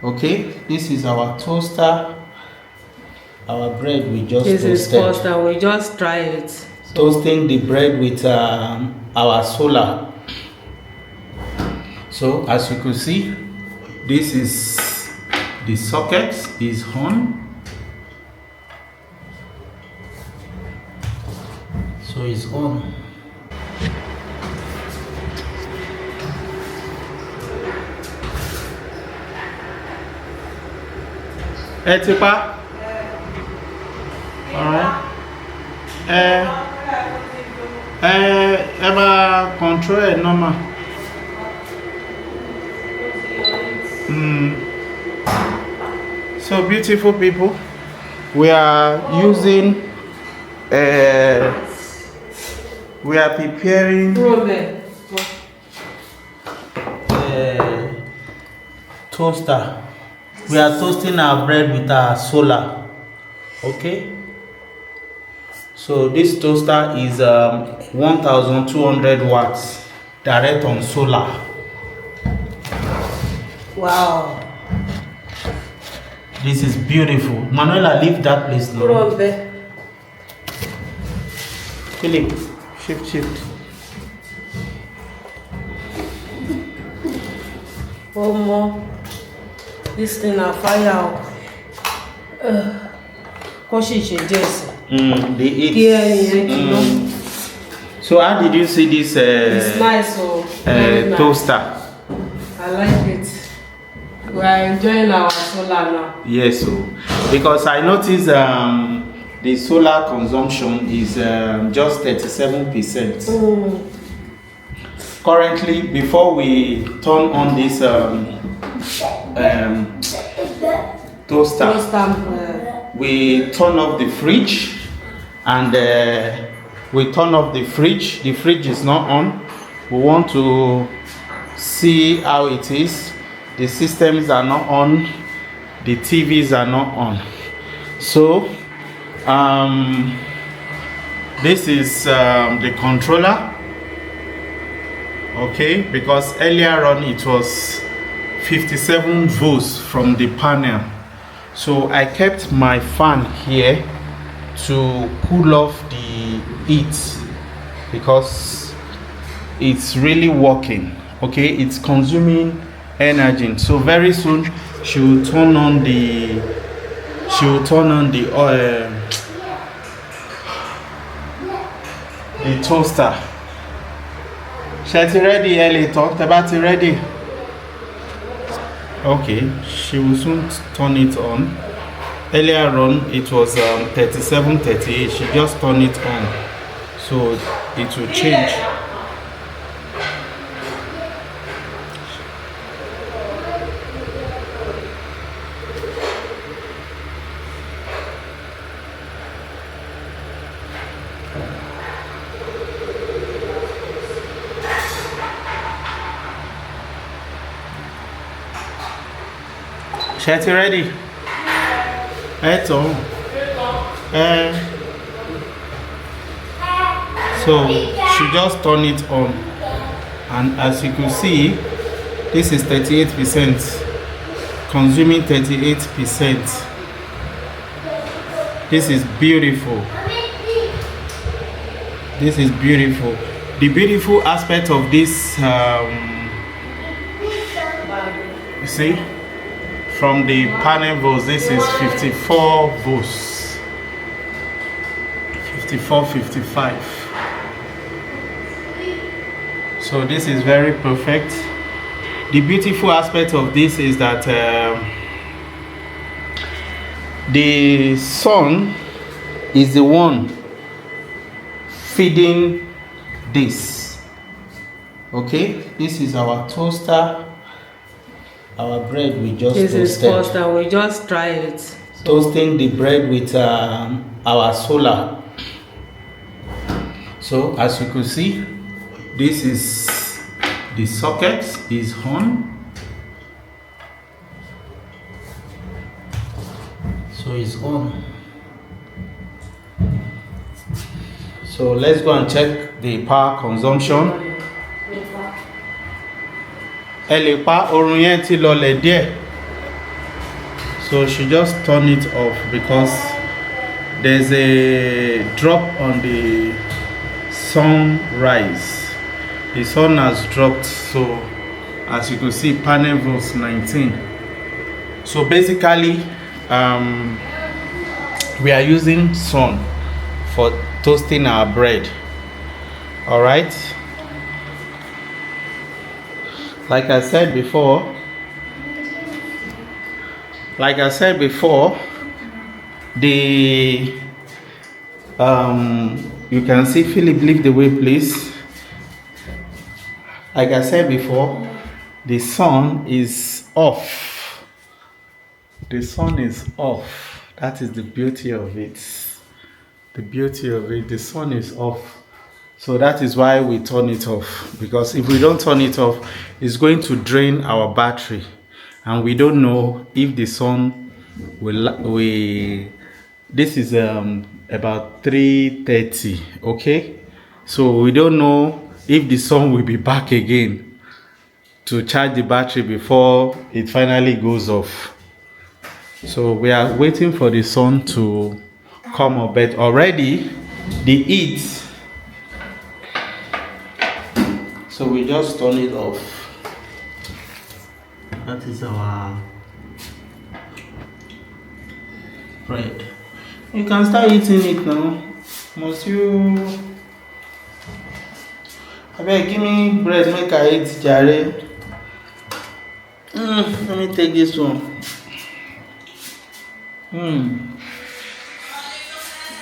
Okay, this is our toaster. Our bread we just this toasted. Is toaster. We just try it. So. Toasting the bread with our solar. So as you can see, this is the socket is on. So it's on. Etipa? Alright. Ever control it normal. So beautiful people, we are using we are preparing toaster. We are toasting our bread with our solar. Okay, so this toaster is 1200 watts direct on solar. Wow, this is beautiful. Manuela, leave that place now. put on there. Philip, shift. One more. This thing a fire. They eat. So how did you see this it's nice, nice. toaster? I like it. We are enjoying our solar now. Yes, so because I noticed the solar consumption is just 37%. Currently, before we turn on this toaster, we turn off the fridge, and we turn off the fridge. The fridge is not on. We want to see how it is. The systems are not on, the TVs are not on. So this is the controller. Okay, because earlier on it was 57 volts from the panel. So I kept my fan here to cool off the heat because it's really working. Okay, it's consuming energy. So very soon she will turn on the toaster. She's ready, Elliot. About ready. Okay, she will soon turn it on. Earlier on it was 37, 38. She just turned it on, so it will change. Chatty ready? Eto. So she just turned it on, and as you can see, this is 38%, consuming 38%. This is beautiful. This is beautiful. The beautiful aspect of this, you see, from the panel volts, this is 54 volts, 54, 55. So this is very perfect. The beautiful aspect of this is that the sun is the one feeding this. Okay, this is our toaster. Our bread we just this toasted. Is toaster. We just try it. So. Toasting the bread with our solar. So as you can see, this is the socket is on. So it's on. So let's go and check the power consumption. Ẹ lè pa orun yẹn ti lọlẹ̀ díẹ̀. So she just turned it off because there's a drop on the sunrise. The sun has dropped, so as you can see, panel volts 19. So basically we are using sun for toasting our bread. All right, like I said before, the you can see Philip, leave the way please. Like I said before, the sun is off. The sun is off. That is the beauty of it. The sun is off. So that is why we turn it off, because if we don't turn it off, it's going to drain our battery, and we don't know if the sun will. This is about 3:30. Okay, so we don't know if the sun will be back again to charge the battery before it finally goes off. So we are waiting for the sun to come up, but already the heat. So we just turn it off. That is our bread. You can start eating it now. Must you? Abeg, give me bread, make I eat, jare. Let me take this one.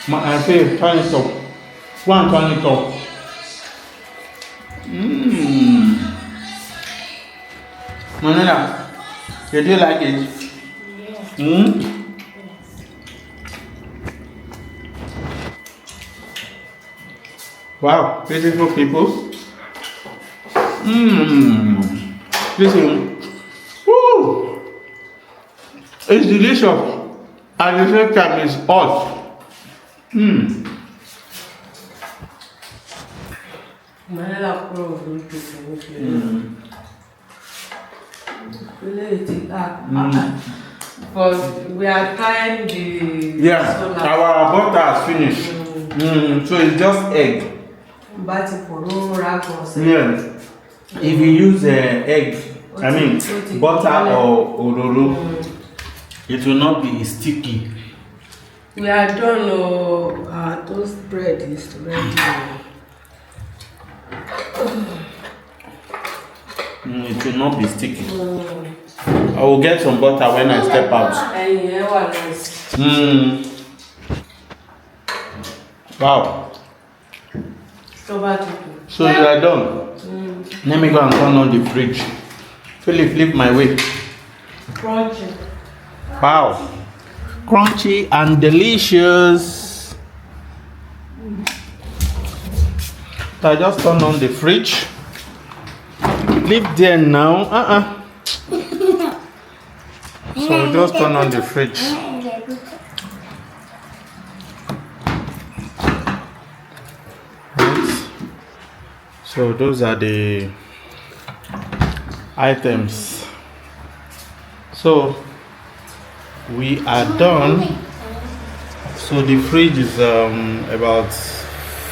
I pay, turn it up. Go and turn it up. Manila, did you like it? Yeah. Wow, beautiful people. Listen. Woo! It's delicious. At the same time, it's hot. Manila Pro because we are trying the solar. Our butter has finished. So it's just egg. Yeah. If you use egg, butter or ororo, it will not be sticky. We are done. Our toast bread is ready. It will not be sticky. I will get some butter when I step out. Wow. So you are done. Let me go and turn on the fridge. Philip, leave my way. Crunchy. Wow. Crunchy and delicious. So I just turn on the fridge. Leave there now. So just turn on the fridge. Right. So those are the items. So we are done. So the fridge is about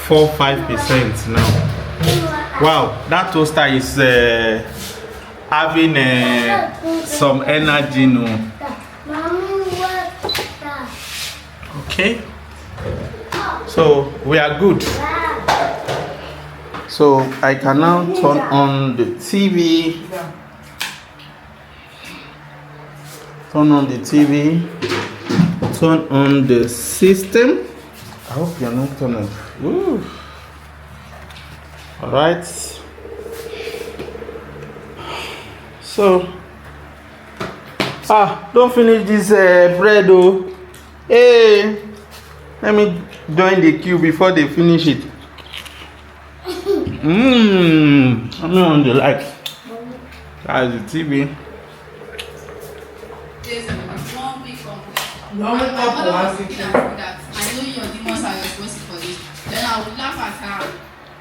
4-5% now. Wow, that toaster is having some energy now. Okay, so we are good. So I can now turn on the TV. Turn on the TV. Turn on the system. I hope you're not turning. Ooh. All right. So, don't finish this bread, though. Hey, let me join the queue before they finish it. I'm not on the light. That's the TV. I know your demons are responsible for this. Then I would laugh at her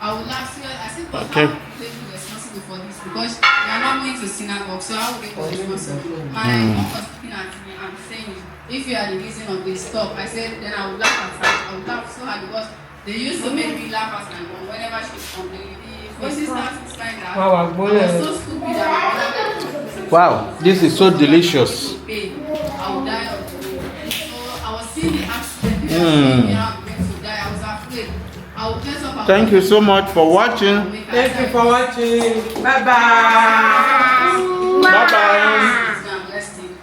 I would laugh. So I said, but Okay. how would they be responsible for this? Because they are not going to synagogue, so how would they be responsible? My mom was looking at me and saying, if you are the reason of this, stop. I said, then I would laugh at her. I would laugh so hard because they used to make me laugh as my mom whenever she's complaining. My sister is kind that I was so stupid that Wow, this is so delicious. I would die of the way. So I was seeing the accident. People seeing me how I'm going to die. I was afraid. I would get up and Thank you so much for watching. Thank you for watching. Bye bye. Bye bye. I'm resting.